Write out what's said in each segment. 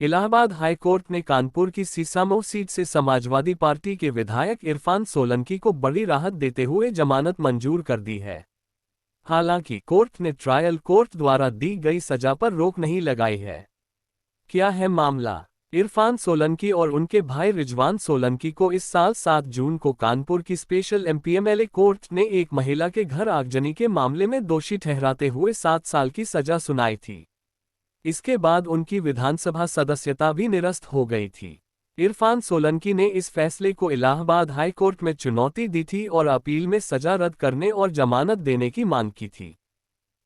Allahabad high court ने कानपुर की Sisamau seat से समाजवादी पार्टी के विधायक इरफान सोलंकी को बड़ी राहत देते हुए जमानत मंजूर कर दी है। हालांकि कोर्ट ने ट्रायल कोर्ट द्वारा दी गई सजा पर रोक नहीं लगाई है। क्या है मामला? इरफान सोलंकी और उनके भाई रिजवान सोलंकी को इस साल 7 जून को कानपुर की स्पेशल एमपीएमएलए कोर्ट ने एक महिला के घर आगजनी के मामले में दोषी ठहराते हुए 7 साल की सजा सुनाई थी। इसके बाद उनकी विधानसभा सदस्यता भी निरस्त हो गई थी। इरफान सोलंकी ने इस फैसले को इलाहाबाद हाई कोर्ट में चुनौती दी थी और अपील में सजा रद्द करने और जमानत देने की मांग की थी।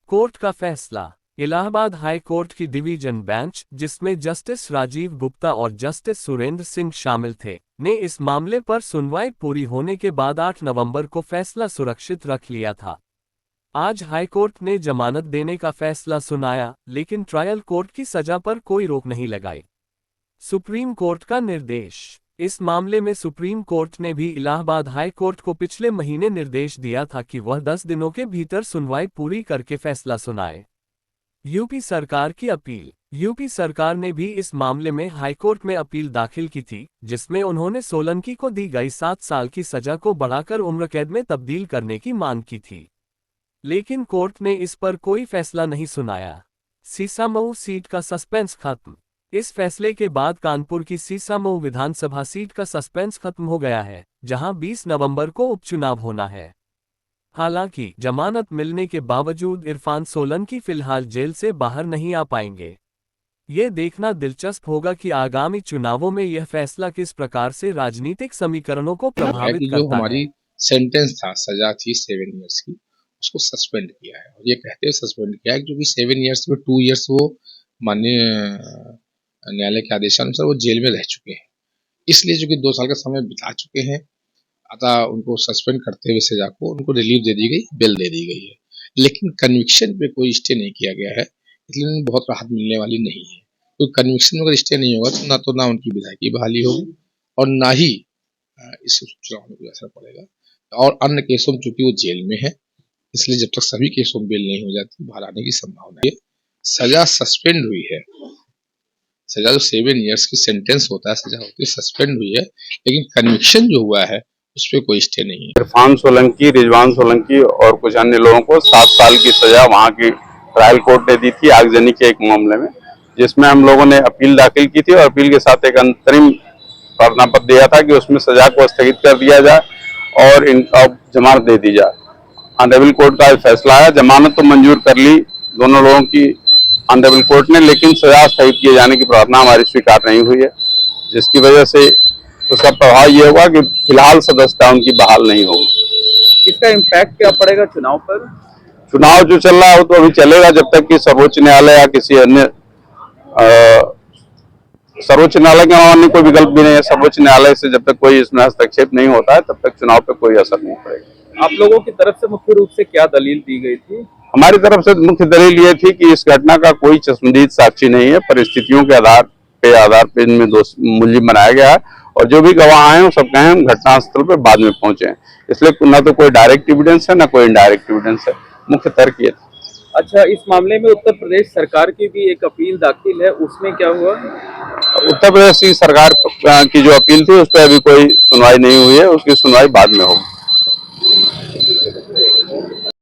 कोर्ट का फैसला। इलाहाबाद हाई कोर्ट की डिवीजन बेंच, जिसमें जस्टिस राजीव गुप्ता और जस्टिस सुरेंद्र सिंह शामिल थे, ने इस मामले पर सुनवाई पूरी होने के बाद 8 नवंबर को फैसला सुरक्षित रख लिया था। आज हाईकोर्ट ने जमानत देने का फैसला सुनाया, लेकिन ट्रायल कोर्ट की सजा पर कोई रोक नहीं लगाई। सुप्रीम कोर्ट का निर्देश। इस मामले में सुप्रीम कोर्ट ने भी इलाहाबाद हाई कोर्ट को पिछले महीने निर्देश दिया था कि वह 10 दिनों के भीतर सुनवाई पूरी करके फैसला सुनाए। यूपी सरकार की अपील। यूपी सरकार ने भी इस मामले में हाईकोर्ट में अपील दाखिल की थी, जिसमें उन्होंने सोलंकी को दी गई 7 साल की सजा को बढ़ाकर उम्र कैद में तब्दील करने की मांग की थी, लेकिन कोर्ट ने इस पर कोई फैसला नहीं सुनाया। सीसामऊ सीट का सस्पेंस खत्म। इस फैसले के बाद कानपुर की सीसामऊ विधानसभा सीट का सस्पेंस खत्म हो गया है, जहां 20 नवंबर को उपचुनाव होना है। हालांकि जमानत मिलने के बावजूद इरफान सोलंकी फिलहाल जेल से बाहर नहीं आ पाएंगे। ये देखना दिलचस्प होगा कि आगामी चुनावों में यह फैसला किस प्रकार से राजनीतिक समीकरणों को प्रभावित करता है। जो हमारी सेंटेंस था, सजा थी 7 ईयर्स की, उसको सस्पेंड किया है। और ये कहते हुए सस्पेंड किया है क्योंकि 7 ईयर्स में 2 ईयर्स वो माननीय न्यायालय के आदेशानुसार वो जेल में रह चुके हैं। इसलिए जो कि 2 साल का समय बिता चुके हैं, अतः उनको सस्पेंड करते हुए सजा को उनको रिलीफ दे दी गई, बेल दे दी गई है। लेकिन कन्विक्शन पे कोई स्टे नहीं किया गया है, इसलिए उन्हें बहुत राहत मिलने वाली नहीं है। तो कन्विक्शन में अगर स्टे नहीं होगा तो ना उनकी विधायकी बहाली होगी और ना ही इस चुनाव में कोई असर पड़ेगा। और अन्य केसों में चूंकि वो जेल में है, इसलिए जब तक सभी केसों में बेल नहीं हो जाती, बाहर आने की संभावना है। सजा सस्पेंड हुई है। सजा जो 7 ईयर्स की सेंटेंस होता है, सजा होती है, सस्पेंड हुई है, लेकिन कन्विक्शन जो हुआ है उस पर कोई स्टे नहीं है। इरफान सोलंकी, रिजवान सोलंकी और कुछ अन्य लोगों को 7 साल की सजा वहां की ट्रायल कोर्ट ने दी थी आगजनी के एक मामले में, जिसमें हम लोगों ने अपील दाखिल की थी और अपील के साथ एक अंतरिम प्रार्थना पत्र दिया था कि उसमें सजा को स्थगित कर दिया जाए और इनका जमानत दे दी जाए। ऑनरेबल कोर्ट का फैसला है, जमानत तो मंजूर कर ली दोनों लोगों की ऑनरेबल कोर्ट ने, लेकिन सजा स्थगित किए जाने की प्रार्थना हमारी स्वीकार नहीं हुई है, जिसकी वजह से उसका प्रभाव ये होगा कि फिलहाल सदस्यता उनकी बहाल नहीं होगी। इसका इम्पैक्ट क्या पड़ेगा चुनाव पर? चुनाव जो चल रहा है वो तो अभी चलेगा जब तक कि सर्वोच्च न्यायालय या किसी अन्य सर्वोच्च न्यायालय के अन्य कोई विकल्प भी नहीं है। सर्वोच्च न्यायालय से जब तक कोई इसमें हस्तक्षेप नहीं होता है तब तक चुनाव पे कोई असर नहीं पड़ेगा। आप लोगों की तरफ से मुख्य रूप से क्या दलील दी गई थी? हमारी तरफ से मुख्य दलील ये थी कि इस घटना का कोई चश्मदीद साक्षी नहीं है, परिस्थितियों के आधार पे इनमें मुलजिम बनाया गया है और जो भी गवाह हैं वो सब कहे हम घटनास्थल पर बाद में पहुंचे हैं, इसलिए न तो कोई डायरेक्ट एविडेंस है न कोई इनडायरेक्ट एविडेंस है। मुख्य तर्क ये था। अच्छा, इस मामले में उत्तर प्रदेश सरकार की भी एक अपील दाखिल है, उसमें क्या हुआ? उत्तर प्रदेश की सरकार की जो अपील थी उस पर अभी कोई सुनवाई नहीं हुई है, उसकी सुनवाई बाद में होगी।